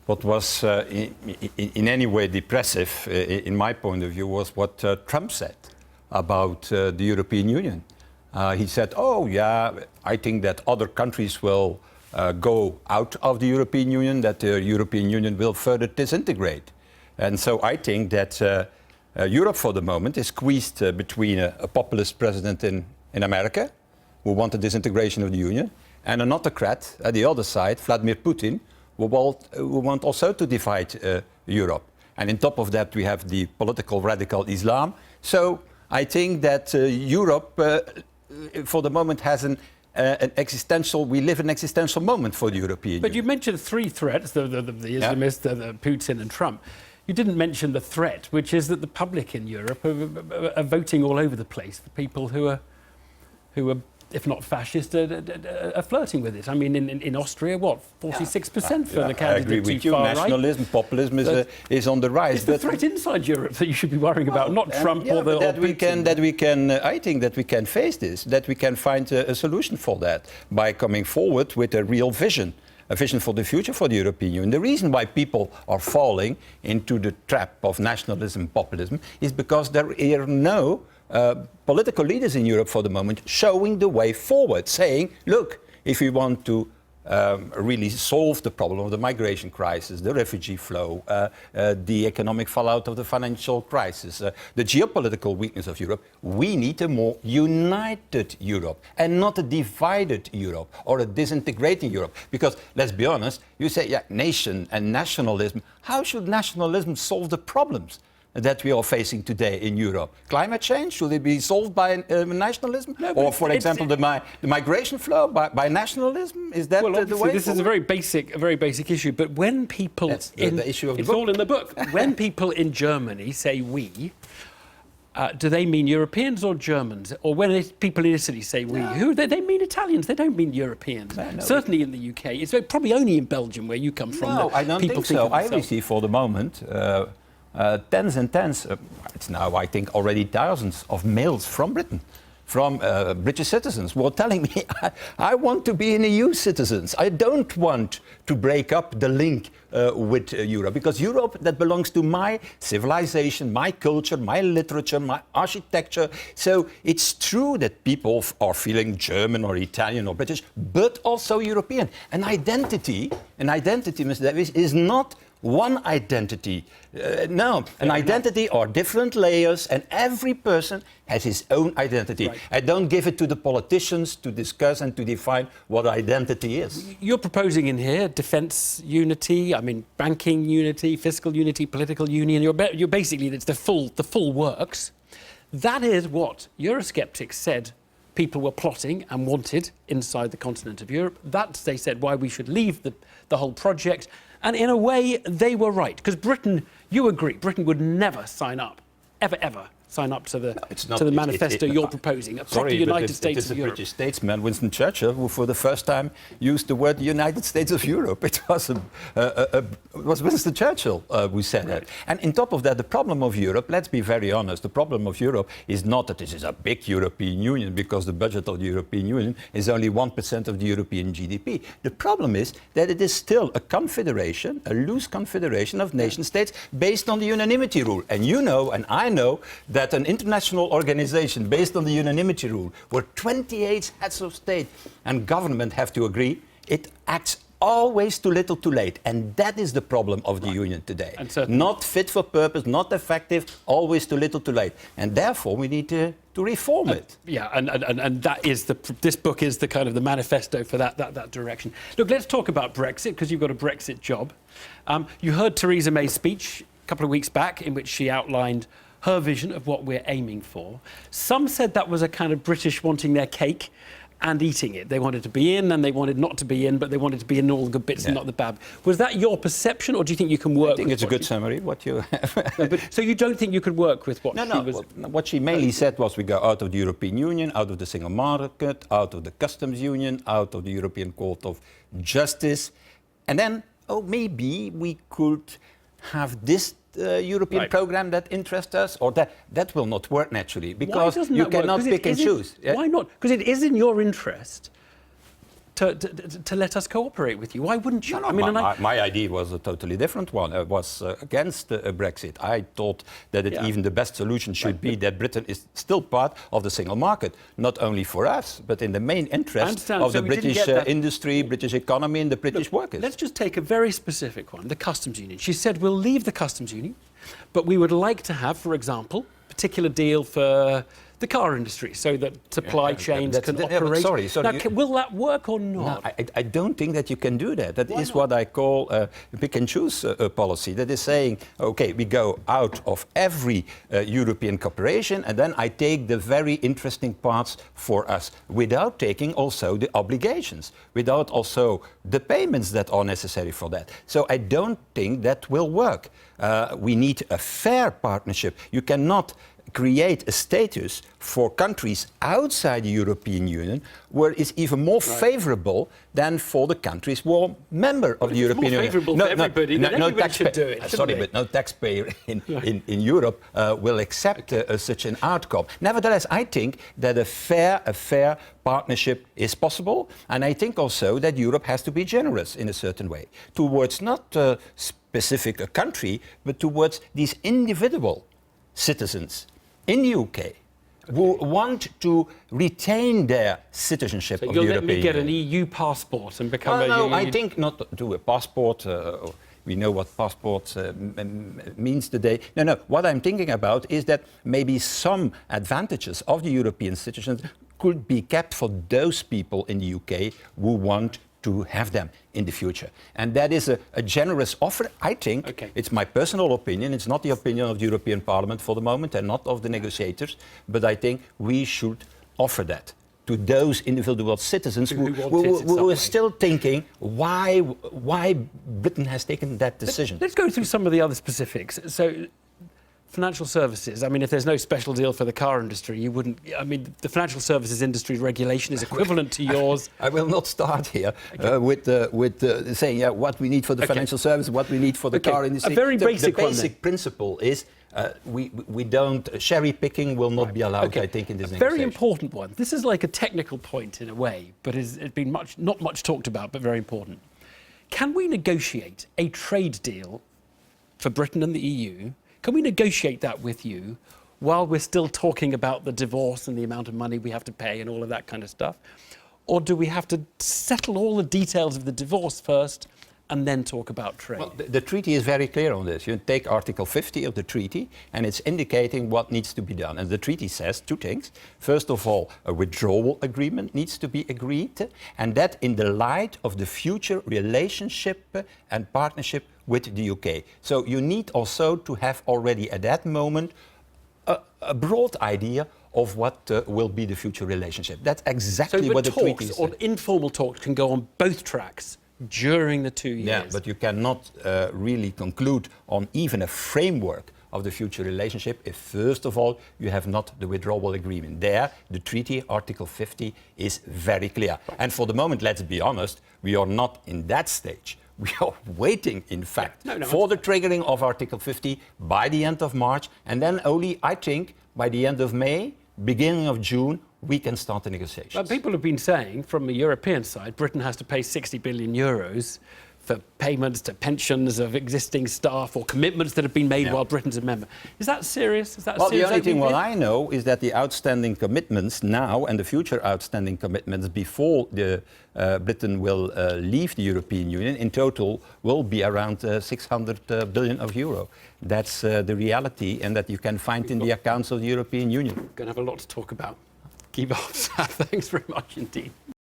what was in any way depressive, in my point of view, was what Trump said about the European Union. He said, oh yeah, I think that other countries will go out of the European Union, that the European Union will further disintegrate. And so I think that Europe for the moment is squeezed between a populist president in America, who wanted disintegration of the Union, and an autocrat at the other side, Vladimir Putin, who want also to divide Europe. And on top of that, we have the political radical Islam. So I think that Europe, for the moment, has an existential. We live an existential moment for the European Union. But you mentioned three threats: the Islamists, the Putin, and Trump. You didn't mention the threat, which is that the public in Europe are voting all over the place for people who are, if not fascist, are flirting with it. I mean, in Austria, what, 46% for the candidate I agree with you. Nationalism, right? Populism is on the rise. It's the threat inside Europe that you should be worrying about, not Trump or the. I think that we can face this. That we can find a solution for that by coming forward with a real vision. A vision for the future for the European Union. The reason why people are falling into the trap of nationalism, populism, is because there are no political leaders in Europe for the moment showing the way forward, saying, look, if we want to really solve the problem of the migration crisis, the refugee flow, the economic fallout of the financial crisis, the geopolitical weakness of Europe, we need a more united Europe and not a divided Europe or a disintegrating Europe. Because, let's be honest, you say, yeah, nation and nationalism. How should nationalism solve the problems that we are facing today in Europe? Climate change, should it be solved by nationalism? No, or, for example, the migration flow by nationalism? Is that the way? This is a very basic issue. But when people, the issue of it's all in the book. When people in Germany say "we," do they mean Europeans or Germans? Or when people in Italy say "we," who they mean Italians? They don't mean Europeans. No, Certainly in the UK, it's probably only in Belgium where you come from. No, I don't think so. I receive for the moment. Tens and tens, it's now I think already thousands of mails from Britain, from British citizens who are telling me, I want to be an EU citizen. I don't want to break up the link with Europe, because Europe, that belongs to my civilization, my culture, my literature, my architecture. So it's true that people are feeling German or Italian or British, but also European. An identity, Mr. Davies, is not one identity. No, an identity are different layers, and every person has his own identity. Right. I don't give it to the politicians to discuss and to define what identity is. You're proposing in here defence unity, I mean banking unity, fiscal unity, political union. You're basically, it's the full works. That is what Eurosceptics said people were plotting and wanted inside the continent of Europe. That's, they said, why we should leave the whole project. And in a way, they were right. Because Britain, you agree, Britain would never sign up, ever sign up to the manifesto you're proposing. A proper United States of Europe. British statesman Winston Churchill who, for the first time, used the word United States of Europe. It was Winston Churchill who said that. And on top of that, the problem of Europe, let's be very honest, the problem of Europe is not that this is a big European Union, because the budget of the European Union is only 1% of the European GDP. The problem is that it is still a confederation, a loose confederation of nation states based on the unanimity rule. And you know, and I know, that an international organization based on the unanimity rule, where 28 heads of state and government have to agree, it acts always too little too late. And that is the problem of the Union today. Not fit for purpose, not effective, always too little too late. And therefore we need to reform it. Yeah, and that is this book is the kind of the manifesto for that direction. Look, let's talk about Brexit, because you've got a Brexit job. You heard Theresa May's speech a couple of weeks back, in which she outlined her vision of what we're aiming for. Some said that was a kind of British wanting their cake and eating it. They wanted to be in and they wanted not to be in, but they wanted to be in all the good bits and not the bad. Was that your perception, or do you think you can work with I think it's a good summary, what you have. No, so you don't think you could work with what she was... What she mainly said was we go out of the European Union, out of the single market, out of the customs union, out of the European Court of Justice. And then, maybe we could have this European program that interests us, or that will not work naturally, because you cannot pick and choose. Why not? Because it is in your interest to let us cooperate with you. Why wouldn't you? No, my idea was a totally different one. I was against Brexit. I thought that even the best solution should be that Britain is still part of the single market, not only for us, but in the main interest of the British industry, British economy and the British workers. Let's just take a very specific one, the customs union. She said we'll leave the customs union, but we would like to have, for example, a particular deal for the car industry, so that supply chains can operate. Sorry. Now, will that work or not? No, I don't think that you can do that. That is what I call a pick and choose policy. That is saying, okay, we go out of every European cooperation, and then I take the very interesting parts for us, without taking also the obligations, without also the payments that are necessary for that. So I don't think that will work. We need a fair partnership. You cannot create a status for countries outside the European Union where it's even more favourable than for the countries who are member of the European Union. Favourable for everybody, then everybody should do it. But no taxpayer in Europe will accept such an outcome. Nevertheless, I think that a fair partnership is possible, and I think also that Europe has to be generous in a certain way towards not a specific country, but towards these individual citizens in the UK who want to retain their citizenship of the European Union. So you'll let me get an EU passport and become a... No, I think not to do a passport. We know what passport means today. No, what I'm thinking about is that maybe some advantages of the European citizens could be kept for those people in the UK who want to have them in the future. And that is a generous offer, I think. Okay. It's my personal opinion. It's not the opinion of the European Parliament for the moment and not of the negotiators. But I think we should offer that to those individual citizens who are still thinking why Britain has taken that decision. Let's go through some of the other specifics. So, financial services, I mean, if there's no special deal for the car industry, you wouldn't... I mean, the financial services industry regulation is equivalent to yours. I will not start here with saying what we need for the financial service, what we need for the car industry. A very basic one. The basic principle is we don't... Cherry picking will not be allowed, I think, in this negotiation. Very important one. This is like a technical point in a way, but it's been not much talked about, but very important. Can we negotiate a trade deal for Britain and the EU? Can we negotiate that with you while we're still talking about the divorce and the amount of money we have to pay and all of that kind of stuff? Or do we have to settle all the details of the divorce first and then talk about trade? Well, the treaty is very clear on this. You take Article 50 of the treaty, and it's indicating what needs to be done. And the treaty says two things. First of all, a withdrawal agreement needs to be agreed, and that in the light of the future relationship and partnership with the UK. So you need also to have already at that moment a broad idea of what will be the future relationship. That's exactly what the treaty says. So informal talks can go on both tracks during the 2 years. Yeah, but you cannot really conclude on even a framework of the future relationship if, first of all, you have not the withdrawal agreement. There, the treaty, Article 50, is very clear. And for the moment, let's be honest, we are not in that stage. We are waiting, in fact, for the triggering of Article 50 by the end of March, and then only, I think, by the end of May, beginning of June, we can start the negotiations. Well, people have been saying, from the European side, Britain has to pay 60 billion euros for payments to pensions of existing staff or commitments that have been made while Britain's a member. Is that serious? Is that well, serious? The only thing what I know is that the outstanding commitments now and the future outstanding commitments before Britain will leave the European Union in total will be around 600 billion of euro. That's the reality, and that you can find in the accounts of the European Union. We're going to have a lot to talk about. Verhofstadt, thanks very much indeed.